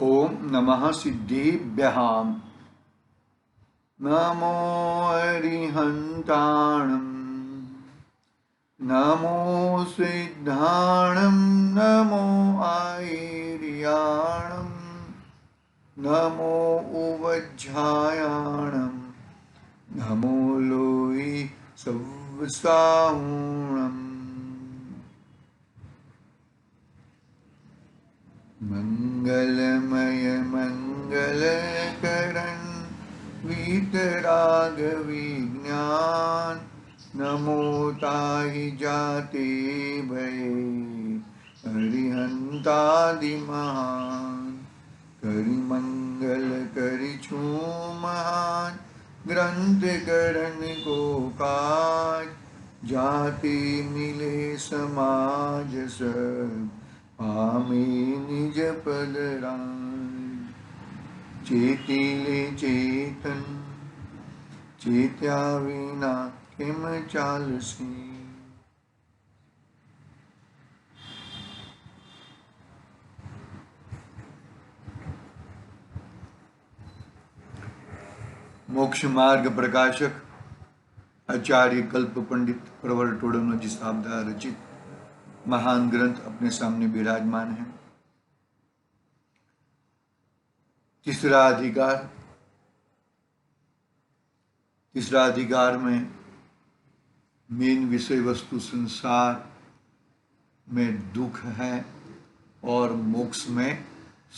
ओम नमः सिद्धेभ्यः। नमो अरिहन्ताणं, नमो सिद्धाणं, नमो आयर्याणं, नमो उवज्झायाणं, नमो लोई सव्साहुणम्। मंगलमय मंगलकरण वीतराग विज्ञान, नमो ताहि जाते भये अरिहंतादि महान। करि मंगल करि छू महान, ग्रंथ करण को काज, जाति मिले समाज सब, आमे निज पद राज। चेतिले चेतन, चेत्या विना किम चालसी। मोक्ष मार्ग प्रकाशक आचार्य कल्प पंडित प्रवर टोडनो जी साहब द्वारा रचित महान ग्रंथ अपने सामने विराजमान है। तीसरा अधिकार में मेन विषय वस्तु संसार में दुख है और मोक्ष में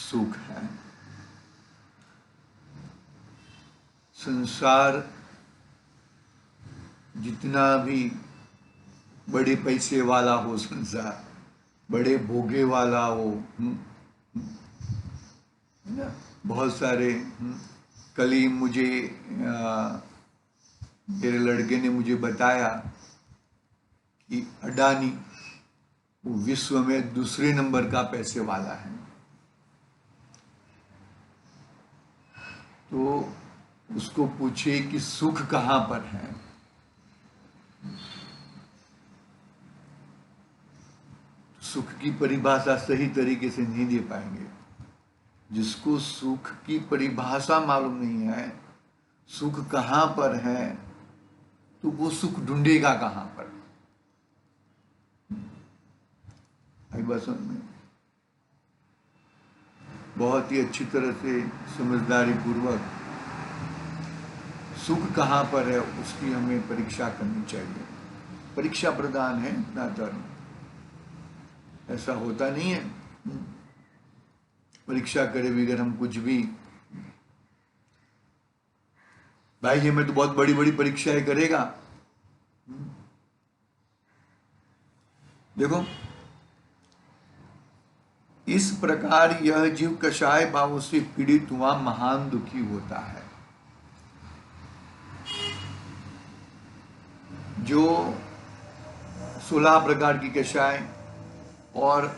सुख है। संसार जितना भी बड़े पैसे वाला हो, संसार बड़े भोगे वाला हो, ना बहुत सारे। कल ही मुझे मेरे लड़के ने मुझे बताया कि अडानी वो विश्व में दूसरे नंबर का पैसे वाला है। तो उसको पूछे कि सुख कहाँ पर है। सुख की परिभाषा सही तरीके से नहीं दे पाएंगे। जिसको सुख की परिभाषा मालूम नहीं है, सुख कहाँ पर है, तो वो सुख ढूंढेगा कहाँ पर। आई बात समझ में? बहुत ही अच्छी तरह से समझदारी पूर्वक सुख कहाँ पर है उसकी हमें परीक्षा करनी चाहिए। परीक्षा प्रदान है ना धर्म, ऐसा होता नहीं है। परीक्षा करे बगैर हम कुछ भी, भाई ये मैं तो बहुत बड़ी बड़ी परीक्षाएं करेगा। देखो इस प्रकार यह जीव कषाय भावों से पीड़ित हुआ महान दुखी होता है। जो 16 प्रकार की कषाय और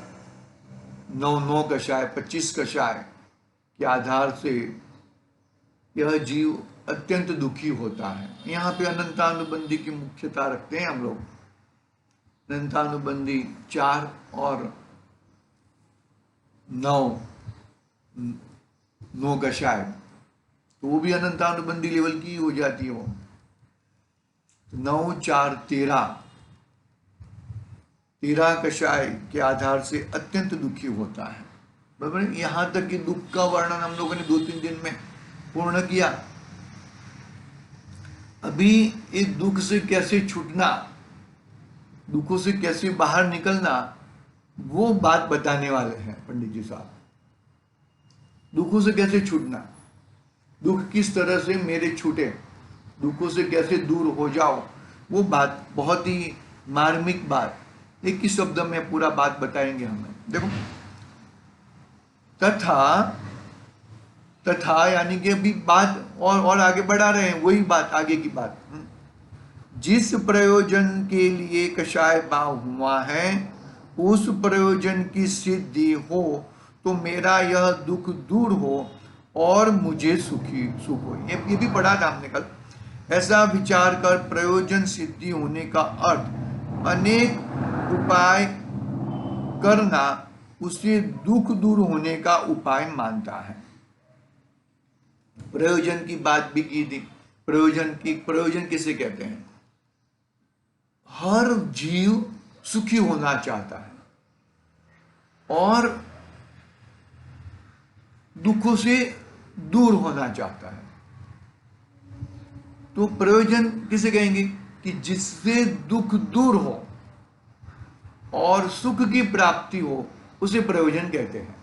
9 कषाय 25 कषाय के आधार से यह जीव अत्यंत दुखी होता है। यहाँ पे अनंतानुबंधी की मुख्यता रखते हैं हम लोग। अनंतानुबंधी 4 और 9 कषाय, तो वो भी अनंतानुबंधी लेवल की हो जाती है। वो 9, 4, 13 कषाय के आधार से अत्यंत दुखी होता है। बराबर। यहां तक कि दुख का वर्णन हम लोगों ने 2-3 दिन में पूर्ण किया। अभी इस दुख से कैसे छूटना, दुखों से कैसे बाहर निकलना, वो बात बताने वाले हैं पंडित जी साहब। दुखों से कैसे छूटना, दुख किस तरह से मेरे छूटे, दुखों से कैसे दूर हो जाओ, वो बात बहुत ही मार्मिक बात, एक ही शब्द में पूरा बात बताएंगे हमें। देखो तथा यानी कि अभी बात और आगे बढ़ा रहे हैं, वही बात आगे की बात। जिस प्रयोजन के लिए कषाय भाव हुआ है उस प्रयोजन की सिद्धि हो तो मेरा यह दुख दूर हो और मुझे सुख हो। ये भी पढ़ा था हमने कल। ऐसा विचार कर प्रयोजन सिद्धि होने का अर्थ अनेक उपाय करना उसे दुख दूर होने का उपाय मानता है। प्रयोजन की बात भी की थी। प्रयोजन किसे कहते हैं? हर जीव सुखी होना चाहता है और दुखों से दूर होना चाहता है। तो प्रयोजन किसे कहेंगे? कि जिससे दुख दूर हो और सुख की प्राप्ति हो, उसे प्रयोजन कहते हैं।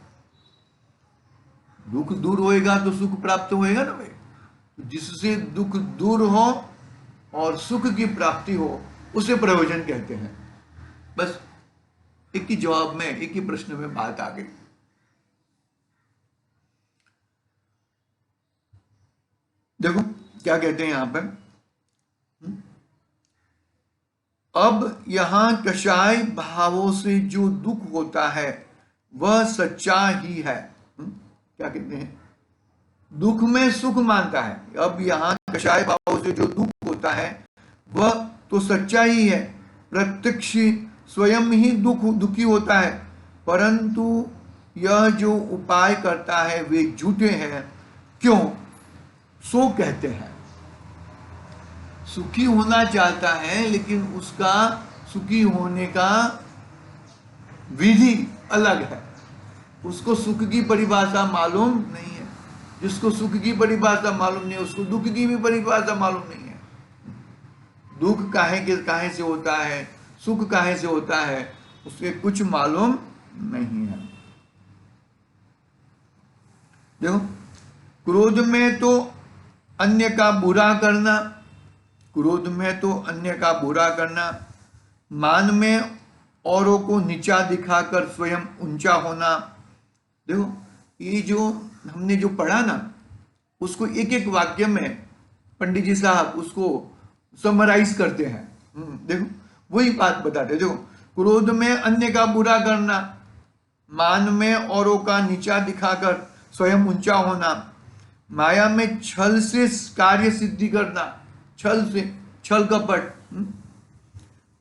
दुख दूर होएगा तो सुख प्राप्त होएगा ना भाई। जिससे दुख दूर हो और सुख की प्राप्ति हो, उसे प्रयोजन कहते हैं। बस एक ही जवाब में, एक ही प्रश्न में बात आ गई। देखो क्या कहते हैं यहां पर। अब यहां कषाय भावों से जो दुख होता है वह सच्चा ही है। क्या कहते हैं? दुख में सुख मानता है। अब यहां कषाय भावों से जो दुख होता है वह तो सच्चा ही है। प्रत्यक्ष स्वयं ही दुखी होता है, परंतु यह जो उपाय करता है वे झूठे हैं। क्यों? सो कहते हैं। सुखी होना चाहता है, लेकिन उसका सुखी होने का विधि अलग है। उसको सुख की परिभाषा मालूम नहीं है। जिसको सुख की परिभाषा मालूम नहीं है, उसको दुख की भी परिभाषा मालूम नहीं है। दुख काहे से होता है, सुख काहे से होता है, उसके कुछ मालूम नहीं है। देखो, क्रोध में तो अन्य का बुरा करना, क्रोध में तो अन्य का बुरा करना, मान में औरों को नीचा दिखाकर स्वयं ऊंचा होना। देखो, ये जो हमने जो पढ़ा ना, उसको एक एक वाक्य में पंडित जी साहब उसको समराइज करते हैं। देखो, वही बात बताते। देखो, क्रोध में अन्य का बुरा करना, मान में औरों का नीचा दिखाकर स्वयं ऊंचा होना, माया में छल से कार्य सिद्धि करना, छल कपट,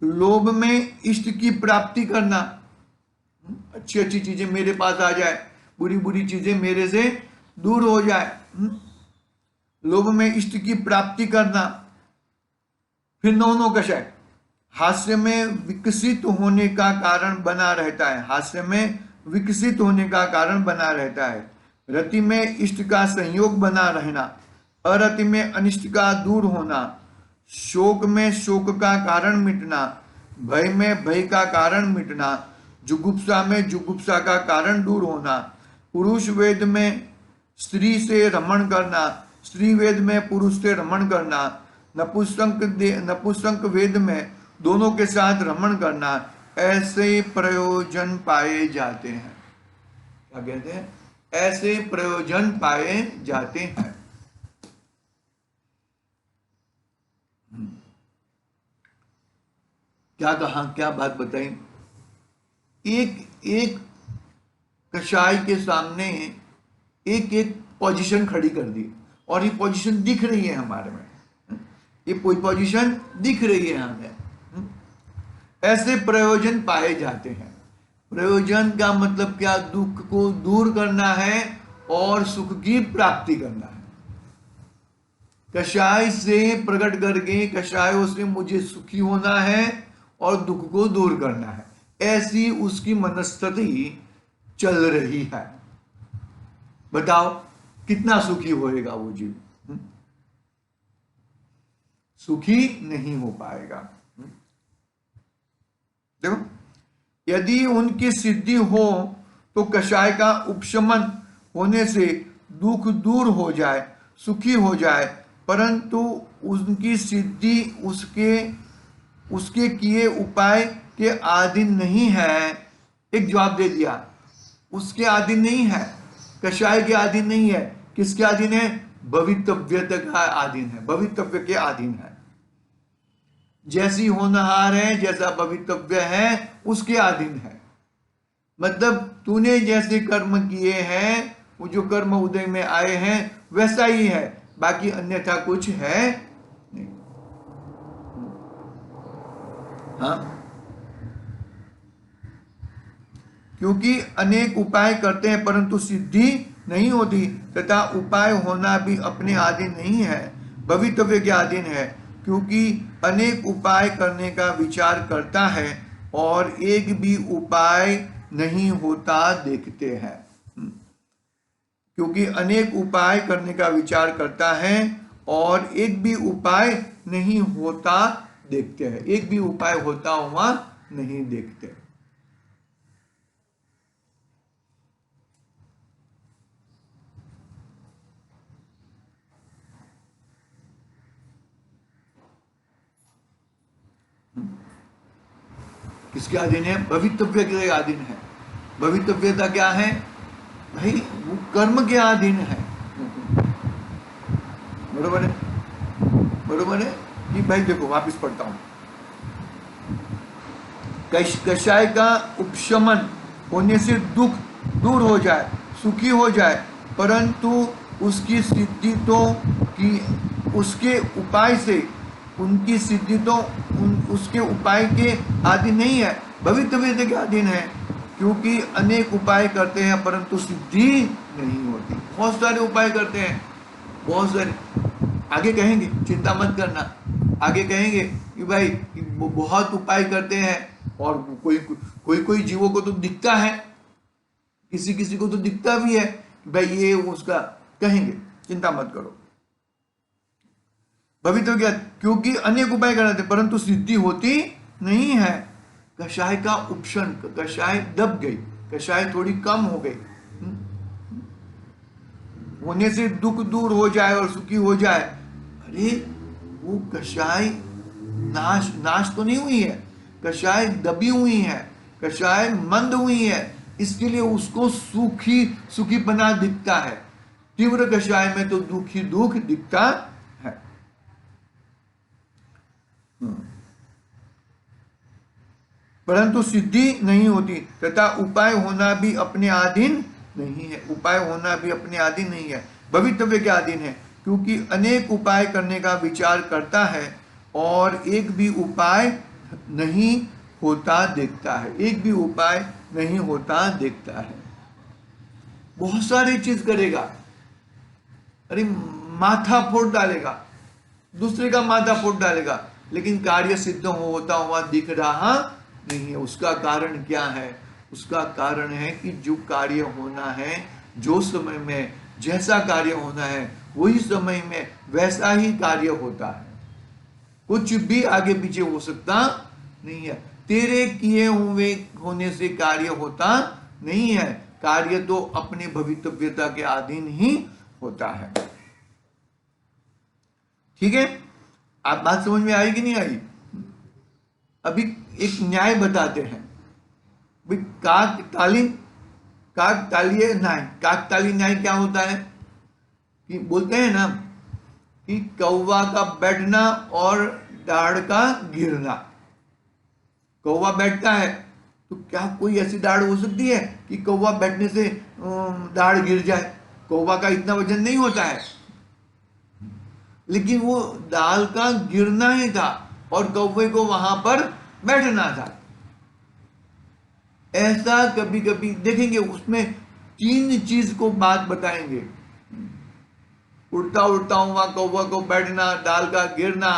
लोभ में इष्ट की प्राप्ति करना, अच्छी अच्छी चीजें मेरे पास आ जाए, बुरी बुरी चीजें मेरे से दूर हो जाए। लोभ में इष्ट की प्राप्ति करना। फिर नौनो कषाय, हास्य में विकसित होने का कारण बना रहता है। हास्य में विकसित होने का कारण बना रहता है। रति में इष्ट का संयोग बना रहना, अरति में अनिष्ट का दूर होना, शोक में शोक का कारण मिटना, भय में भय का कारण मिटना, जुगुप्सा में जुगुप्सा का कारण दूर होना, पुरुष वेद में स्त्री से रमण करना, स्त्री वेद में पुरुष से रमण करना, नपुंसक वेद में दोनों के साथ रमण करना, ऐसे प्रयोजन पाए जाते हैं। क्या कहते हैं? ऐसे प्रयोजन पाए जाते हैं। क्या कहा, क्या बात बताई? एक एक कषाय के सामने एक एक पोजीशन खड़ी कर दी, और ये पोजीशन दिख रही है हमारे में, ये पोजीशन दिख रही है हमें। ऐसे प्रयोजन पाए जाते हैं। प्रयोजन का मतलब क्या? दुख को दूर करना है और सुख की प्राप्ति करना है। कषाय से प्रकट करके कषायों से मुझे सुखी होना है और दुख को दूर करना है, ऐसी उसकी मनस्थिति चल रही है। बताओ कितना सुखी होएगा वो जीव? सुखी नहीं हो पाएगा। देखो, यदि उनकी सिद्धि हो तो कषाय का उपशमन होने से दुख दूर हो जाए, सुखी हो जाए, परंतु उनकी सिद्धि उसके किए उपाय के अधीन नहीं है। एक जवाब दे दिया, उसके अधीन नहीं है, कषाय के अधीन नहीं है। किसके अधीन है? भवितव्यता का अधीन है, भवितव्य के अधीन है। जैसी होनहार है, जैसा भवितव्य है, उसके अधीन है। मतलब तूने जैसे कर्म किए हैं, वो जो कर्म उदय में आए हैं वैसा ही है, बाकी अन्यथा कुछ है नहीं। हाँ, क्योंकि अनेक उपाय करते हैं परंतु सिद्धि नहीं होती, तथा उपाय होना भी अपने अधीन नहीं है, भवितव्य के अधीन है। क्योंकि अनेक उपाय करने का विचार करता है और एक भी उपाय नहीं होता देखते हैं। क्योंकि अनेक उपाय करने का विचार करता है और एक भी उपाय नहीं होता देखते हैं, एक भी उपाय होता हुआ नहीं देखते। किसके अधीन है? भवितव्य के अधीन है। भवितव्यता क्या है भाई? वो कर्म के अधीन है। बरोबर है, बरोबर है कि भाई देखो वापिस पढ़ता हूं। कषाय का उपशमन होने से दुख दूर हो जाए, सुखी हो जाए, परंतु उसकी सिद्धि तो कि उसके उपाय से उनकी सिद्धि तो उसके उपाय के अधीन नहीं है, भवितव्य के अधीन है। क्योंकि अनेक उपाय करते हैं परंतु सिद्धि नहीं होती। बहुत सारे उपाय करते हैं, बहुत सारे, आगे कहेंगे, चिंता मत करना, आगे कहेंगे कि भाई बहुत उपाय करते हैं और कोई जीवों को तो दिखता है, किसी किसी को तो दिखता भी है भाई ये उसका, कहेंगे चिंता मत करो। भवितव्य क्या? क्योंकि अनेक उपाय करते हैं परंतु सिद्धि होती नहीं है। कषाय का उपशन, कषाय दब गई, कषाय थोड़ी कम हो गई, होने से दुख दूर हो जाए और सुखी हो जाए। अरे वो कषाय नाश तो नहीं हुई है, कषाय दबी हुई है, कषाय मंद हुई है, इसके लिए उसको सुखी बना दिखता है। तीव्र कषाय में तो दुख ही दुख दिखता है। परंतु सिद्धि नहीं होती, तथा उपाय होना भी अपने अधीन नहीं है, उपाय होना भी अपने अधीन नहीं है, भवितव्य के अधीन है। क्योंकि अनेक उपाय करने का विचार करता है और एक भी उपाय नहीं होता देखता है, एक भी उपाय नहीं होता देखता है। बहुत सारी चीज करेगा, अरे माथा फोड़ डालेगा, दूसरे का माथा फोड़ डालेगा, लेकिन कार्य सिद्ध होता हुआ दिख रहा नहीं है। उसका कारण क्या है? उसका कारण है कि जो कार्य होना है, जो समय में जैसा कार्य होना है वही समय में वैसा ही कार्य होता है, कुछ भी आगे पीछे हो सकता नहीं है। तेरे किए हुए होने से कार्य होता नहीं है, कार्य तो अपने भवितव्यता के अधीन ही होता है। ठीक है, आप बात समझ में आई कि नहीं आई? अभी एक न्याय बताते हैं। काकतालीय न्याय, काकतालीय न्याय क्या होता है कि बोलते हैं ना कि कौवा का बैठना और दाढ़ का गिरना। कौवा बैठता है तो क्या कोई ऐसी दाढ़ हो सकती है कि कौवा बैठने से दाढ़ गिर जाए? कौवा का इतना वजन नहीं होता है, लेकिन वो दाल का गिरना ही था और कौवे को वहां पर बैठना था। ऐसा कभी कभी देखेंगे, उसमें 3 चीज को बात बताएंगे, उड़ता उड़ता हुआ कौवा को बैठना, दाल का गिरना,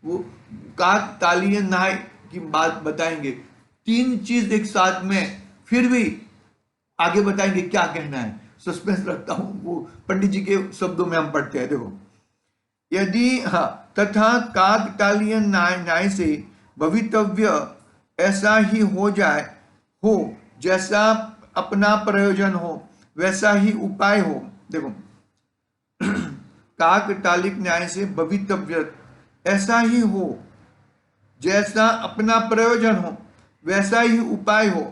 वो काकतालीय न्याय की बात बताएंगे। 3 चीज एक साथ में, फिर भी आगे बताएंगे क्या कहना है, सस्पेंस रखता हूं, वो पंडित जी के शब्दों में हम पढ़ते हैं। देखो, यदि तथा काकतालीय न्याय से भवितव्य ऐसा ही हो जाए हो जैसा अपना प्रयोजन हो वैसा ही उपाय हो। देखो, काकतालीय न्याय से भवितव्य ऐसा ही हो जैसा अपना प्रयोजन हो वैसा ही उपाय हो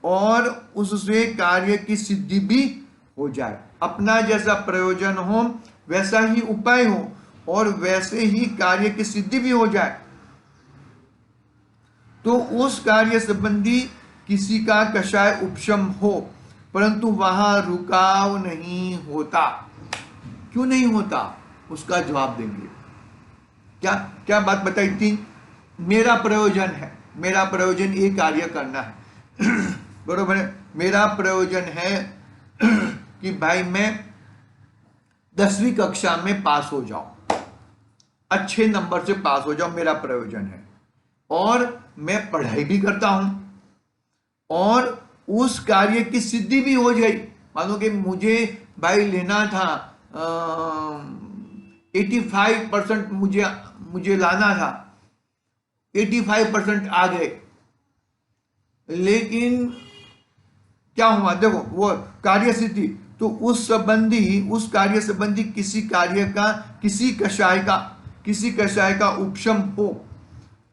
और उससे कार्य की सिद्धि भी हो जाए। अपना जैसा प्रयोजन हो वैसा ही उपाय हो और वैसे ही कार्य की सिद्धि भी हो जाए, तो उस कार्य संबंधी किसी का कषाय उपशम हो, परंतु वहां रुकाव नहीं होता। क्यों नहीं होता? उसका जवाब देंगे। क्या क्या बात बताई थी? मेरा प्रयोजन है, मेरा प्रयोजन ये कार्य करना है बरोबर है। मेरा प्रयोजन है कि भाई मैं 10वीं कक्षा में पास हो जाऊं, अच्छे नंबर से पास हो जाऊं, मेरा प्रयोजन है। और मैं पढ़ाई भी करता हूं और उस कार्य की सिद्धि भी हो जाए। मानो कि मुझे भाई लेना था 85% मुझे लाना था, 85% आ गए, लेकिन क्या हुआ देखो, वो कार्य सिद्धि, तो उस कार्य संबंधी किसी कषाय का उपशम हो,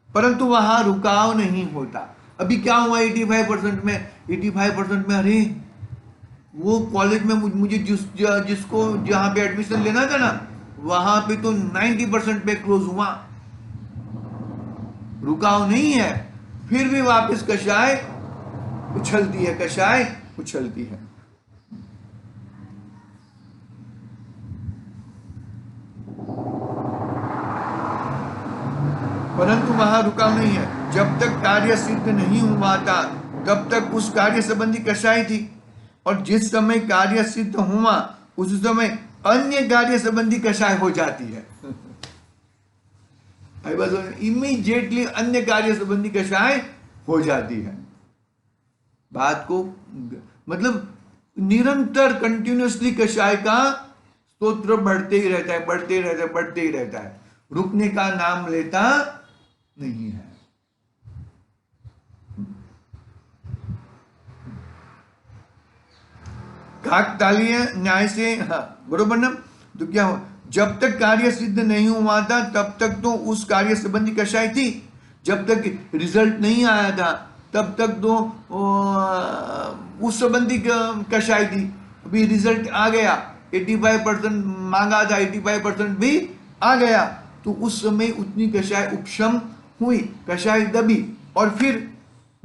परंतु वहां रुकाव नहीं होता। अभी क्या हुआ 85% में, 85% में अरे वो कॉलेज में मुझे जिसको जहां पे एडमिशन लेना था ना, वहां पे तो 90% पे क्लोज हुआ, रुकाव नहीं है, फिर भी वापस कषाय उछलती है, कषाय उछलती है। परंतु वहां रुकाव नहीं है। जब तक कार्य सिद्ध नहीं हुआ था तब तक उस कार्य संबंधी कषाय थी, और जिस समय कार्य सिद्ध हुआ उस समय अन्य कार्य संबंधी कषाय हो जाती है। इमीडिएटली अन्य कार्य संबंधी कषाय हो जाती है। बात को मतलब निरंतर कंटिन्यूसली कषाय का स्तोत्र बढ़ते ही रहता है, बढ़ते ही रहता है, रुकने का नाम लेता नहीं है। काकतालीय न्याय से, हाँ बरोबर ना, तो क्या हुआ, जब तक कार्य सिद्ध नहीं हुआ था तब तक तो उस कार्य संबंधी कषाय थी, जब तक रिजल्ट नहीं आया था तब तक तो उस संबंधी कषाय थी। अभी रिजल्ट आ गया, 85% मांगा था, 85% भी आ गया, तो उस समय उतनी कषाय उपशम हुई, कषाय दबी, और फिर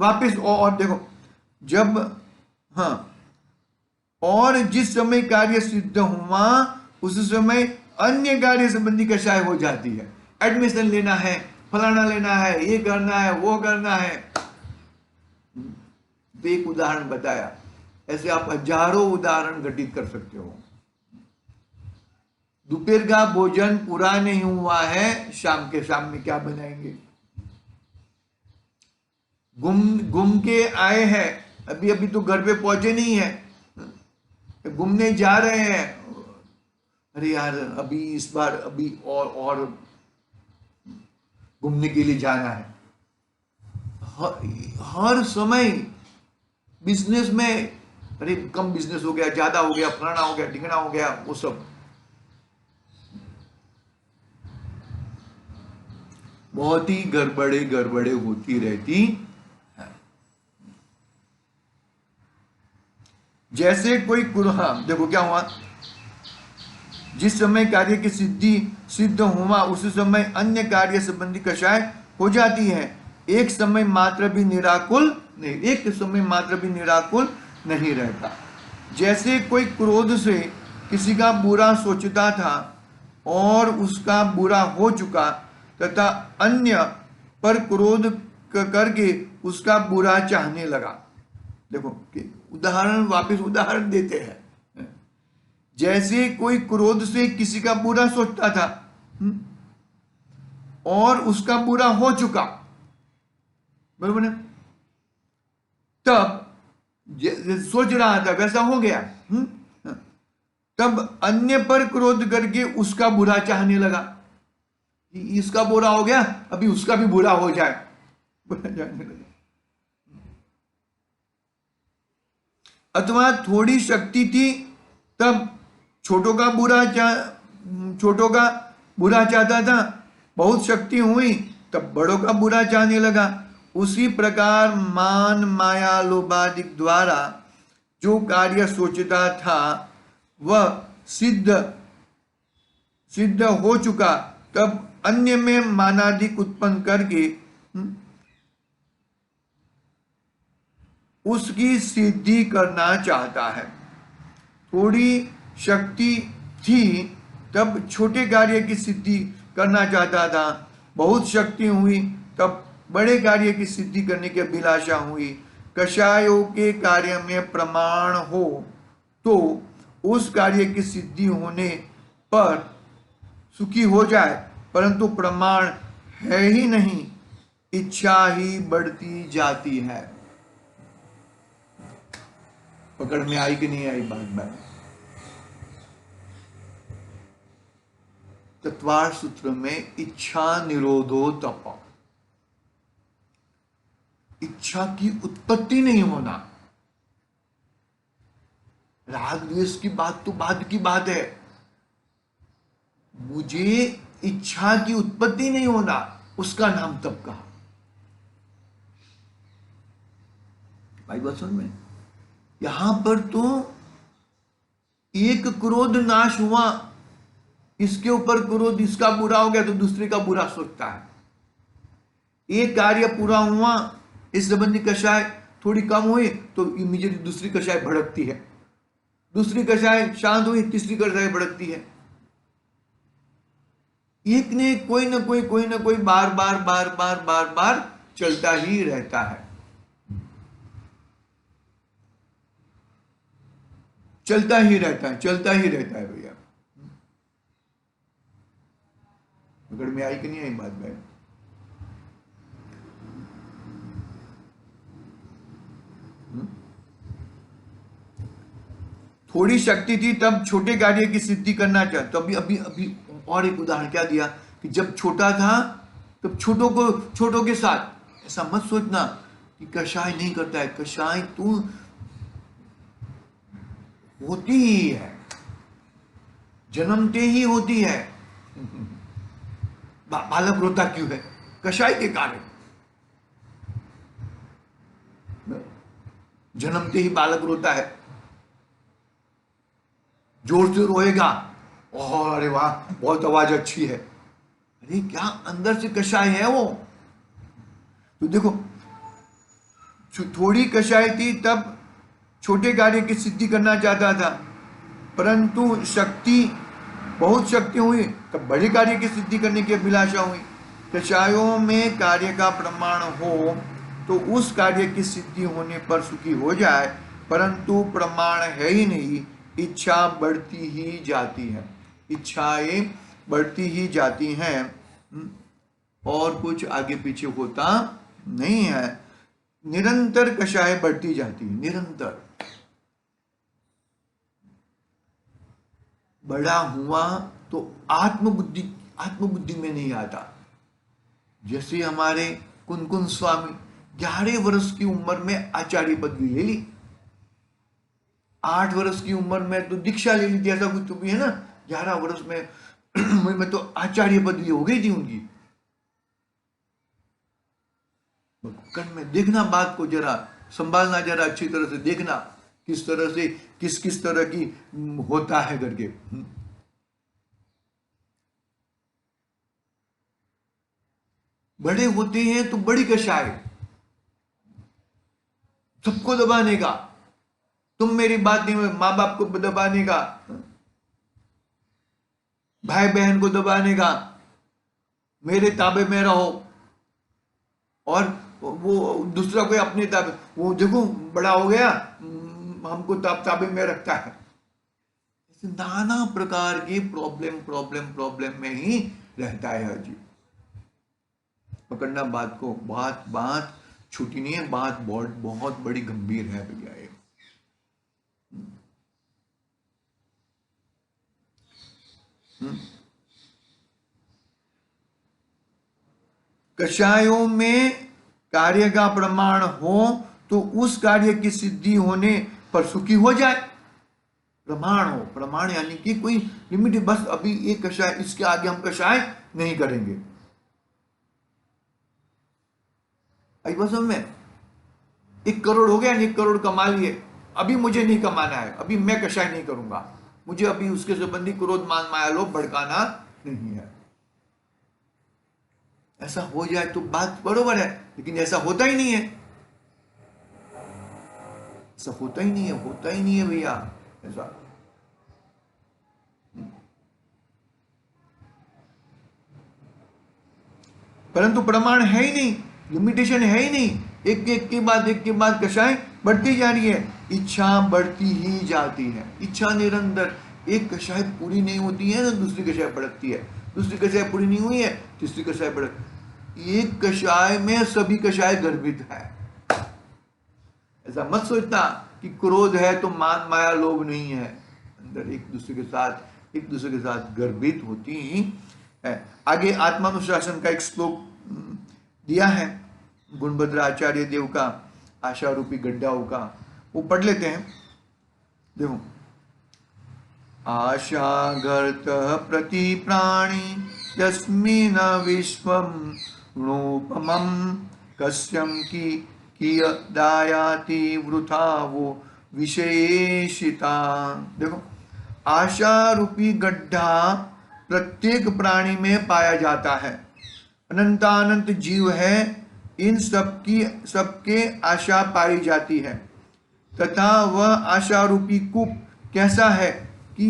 वापस और देखो, जब हाँ, और जिस समय कार्य सिद्ध हुआ उस समय अन्य कार्य संबंधी कषाय हो जाती है। एडमिशन लेना है, फलाना लेना है, ये करना है, वो करना है। तो एक उदाहरण बताया, ऐसे आप हजारों उदाहरण घटित कर सकते हो। दोपहर का भोजन पूरा नहीं हुआ है, शाम में क्या बनाएंगे? घूम के आए हैं, अभी तो घर पे पहुंचे नहीं है, घूमने जा रहे हैं, अरे यार अभी इस बार अभी और घूमने के लिए जाना है। हर समय बिजनेस में, अरे कम बिजनेस हो गया, ज्यादा हो गया, फलाना हो गया, ढिकना हो गया, वो सब बहुत ही गड़बड़े होती रहती है। जैसे कोई हाँ देखो क्या हुआ, जिस समय कार्य की सिद्ध हुआ उस समय अन्य कार्य संबंधी कषाय हो जाती है। एक समय मात्र भी निराकुल नहीं रहता। जैसे कोई क्रोध से किसी का बुरा सोचता था और उसका बुरा हो चुका, तथा अन्य पर क्रोध करके उसका बुरा चाहने लगा। देखो वापस उदाहरण देते हैं। जैसे कोई क्रोध से किसी का बुरा सोचता था और उसका बुरा हो चुका, बरोबर ना, तब सोच रहा था वैसा हो गया, तब अन्य पर क्रोध करके उसका बुरा चाहने लगा। इसका बुरा हो गया, अभी उसका भी बुरा हो जाए, बुरा चाहने लगा। अथवा थोड़ी शक्ति थी तब छोटों का बुरा चाहता था, बहुत शक्ति हुई तब बड़ों का बुरा चाहने लगा। उसी प्रकार मान माया लोभादिक द्वारा जो कार्य सोचता था वह सिद्ध हो चुका, तब अन्य में मानादिक उत्पन्न करके उसकी सिद्धि करना चाहता है। थोड़ी शक्ति थी तब छोटे कार्य की सिद्धि करना चाहता था, बहुत शक्ति हुई तब बड़े कार्य की सिद्धि करने की अभिलाषा हुई। कषायों के कार्य में प्रमाण हो तो उस कार्य की सिद्धि होने पर सुखी हो जाए, परंतु प्रमाण है ही नहीं, इच्छा ही बढ़ती जाती है। पकड़ में आई कि नहीं आई बात बात? तत्वार सूत्र में इच्छा निरोधो तप, इच्छा की उत्पत्ति नहीं होना। राग द्वेष की बात तो बाद की बात है, मुझे इच्छा की उत्पत्ति नहीं होना, उसका नाम तप कहा। भाई बात समझ में? यहां पर तो एक क्रोध नाश हुआ, इसके ऊपर क्रोध, इसका बुरा हो गया तो दूसरे का बुरा सोचता है। एक कार्य पूरा हुआ, इस संबंधी कषाय थोड़ी कम हुई तो इमीडिएटली दूसरी कषाय भड़कती है, दूसरी कषाय शांत हुई, तीसरी कषाय भड़कती है। एक ने कोई ना कोई बार बार बार बार बार बार चलता ही रहता है, चलता ही रहता है, चलता ही रहता है भैया। पकड़ में आई कि नहीं आई बात भाई? थोड़ी शक्ति थी तब छोटे कार्य की सिद्धि करना चाहता। तो अभी अभी अभी और एक उदाहरण क्या दिया कि जब छोटा था तब छोटों के साथ ऐसा मत सोचना कि कषाय नहीं करता है। कषाय तू होती ही है, जन्मते ही होती है। बालक रोता क्यों है? कषाय के कारण। जन्मते ही बालक रोता है, जोर से रोएगा और अरे वाह बहुत आवाज अच्छी है, अरे क्या अंदर से कषाय है वो। तो देखो थोड़ी कषाय थी तब छोटे कार्य की सिद्धि करना चाहता था, परंतु शक्ति बहुत शक्ति हुई तब बड़े कार्य की सिद्धि करने की अभिलाषा हुई। कषायों में कार्य का प्रमाण हो तो उस कार्य की सिद्धि होने पर सुखी हो जाए, परंतु प्रमाण है ही नहीं, इच्छा बढ़ती ही जाती है, इच्छाएं बढ़ती ही जाती हैं, और कुछ आगे पीछे होता नहीं है। निरंतर कषाय बढ़ती जाती है, निरंतर। बड़ा हुआ तो आत्मबुद्धि में नहीं आता। जैसे हमारे कुनकुन स्वामी 11 वर्ष की उम्र में आचार्य पदवी ले ली, 8 वर्ष की उम्र में तो दीक्षा ले ली थी, ऐसा कुछ तो भी है ना। 11 वर्ष में तो आचार्य पदवी हो गई थी उनकी। कण में देखना, बात को जरा संभालना, जरा अच्छी तरह से देखना किस तरह से किस तरह की होता है करके। बड़े होते हैं तो बड़ी कषाय, सबको दबाने का, तुम मेरी बात नहीं, माँ बाप को दबाने का, भाई बहन को दबाने का, मेरे ताबे में रहो, और वो दूसरा कोई अपने ताबे, वो देखो बड़ा हो गया हमको ताबे में रखता है। नाना प्रकार की प्रॉब्लम में ही रहता है हर जीव। पकड़ना बात को, बात छोटी नहीं है, बात बहुत बड़ी गंभीर है भैया ये। कषायों में कार्य का प्रमाण हो तो उस कार्य की सिद्धि होने पर सुखी हो जाए। प्रमाण हो, प्रमाण यानी कि कोई लिमिट, बस अभी एक कषाय, इसके आगे हम कषाय नहीं करेंगे। आई बस में 1 करोड़ हो गया, 1 करोड़ कमा लिए, अभी मुझे नहीं कमाना है, अभी मैं कषाय नहीं करूंगा, मुझे अभी उसके संबंधी क्रोध मान माया लोभ भड़काना नहीं है। ऐसा हो जाए तो बात बरोबर है, लेकिन ऐसा होता ही नहीं है, ऐसा होता ही नहीं है भैया ऐसा। परंतु प्रमाण है ही नहीं, लिमिटेशन है ही नहीं, एक के बाद कषाय बढ़ती जा रही है, इच्छा बढ़ती ही जाती है, इच्छा निरंतर। एक कषाय पूरी नहीं होती है तो दूसरी कषाय बढ़ती है, दूसरी कषाय पूरी नहीं हुई है तीसरी कषाय बढ़, एक कषाय में सभी कषाय गर्भित है। ऐसा मत सोचना कि क्रोध है तो मान माया लोभ नहीं है, अंदर एक दूसरे के साथ गर्भित होती ही है। आगे आत्मानुशासन का एक श्लोक दिया है गुणभद्र आचार्य देव का, आशा रूपी गड्ढाओं का, वो पढ़ लेते हैं। देखो, आशागर्त प्रति प्राणी यस्मिन् विश्वम रूपमं कस्यम की कियदायाति वृथा वो विशेषिता। देखो, आशा रूपी गड्ढा प्रत्येक प्राणी में पाया जाता है, अनंतानंत जीव है, इन सबके आशा पाई जाती है, तथा वह आशा रूपी कूप कैसा है कि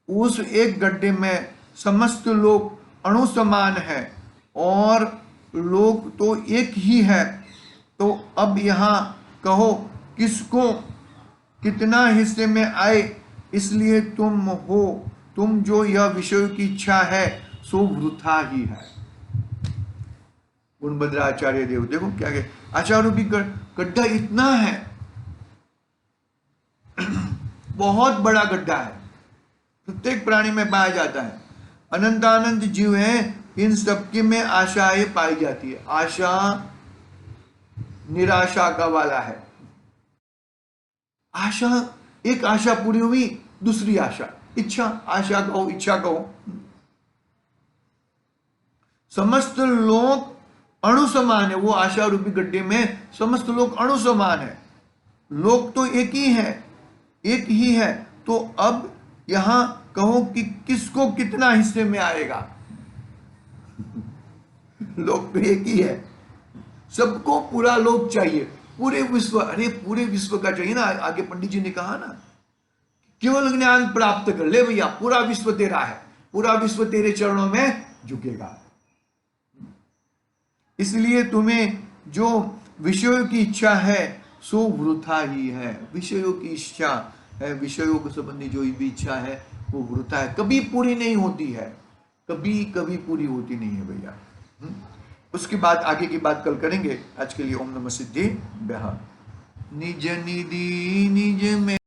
उस एक गड्ढे में समस्त लोग अणु समान है और लोग तो एक ही है। तो अब यहाँ कहो किसको कितना हिस्से में आए, इसलिए तुम जो यह विषय की इच्छा है सो वृथा ही है। गुणभद्र आचार्य देव देखो क्या कहे, आचार्य रूपी गड्ढा इतना है, बहुत बड़ा गड्ढा है, प्रत्येक प्राणी में पाया जाता है, अनंतानंत जीव है, इन सबके में आशाएं पाई जाती है। आशा निराशा का वाला है, आशा एक आशा पूरी हुई दूसरी आशा, इच्छा, आशा कहो इच्छा कहो, समस्त लोग अणु समान है। वो आशा रूपी गड्ढे में समस्त लोग अणु समान है, लोग तो एक ही है। तो अब यहां कहो कि किसको कितना हिस्से में आएगा, लोग तो एक ही है, सबको पूरा लोग चाहिए, पूरे विश्व, अरे पूरे विश्व का चाहिए ना। आगे पंडित जी ने कहा ना, केवल ज्ञान प्राप्त कर ले भैया, पूरा विश्व तेरा है, पूरा विश्व तेरे चरणों में झुकेगा। इसलिए तुम्हें जो विषयों की इच्छा है सो वृथा ही है, विषयों की इच्छा है, विषयों के संबंधी जो भी इच्छा है वो वृथा है, कभी पूरी नहीं होती है, कभी पूरी होती नहीं है भैया। उसके बाद आगे की बात कल करेंगे। आज के लिए ओम नमः सिद्धि। निज निधि निज में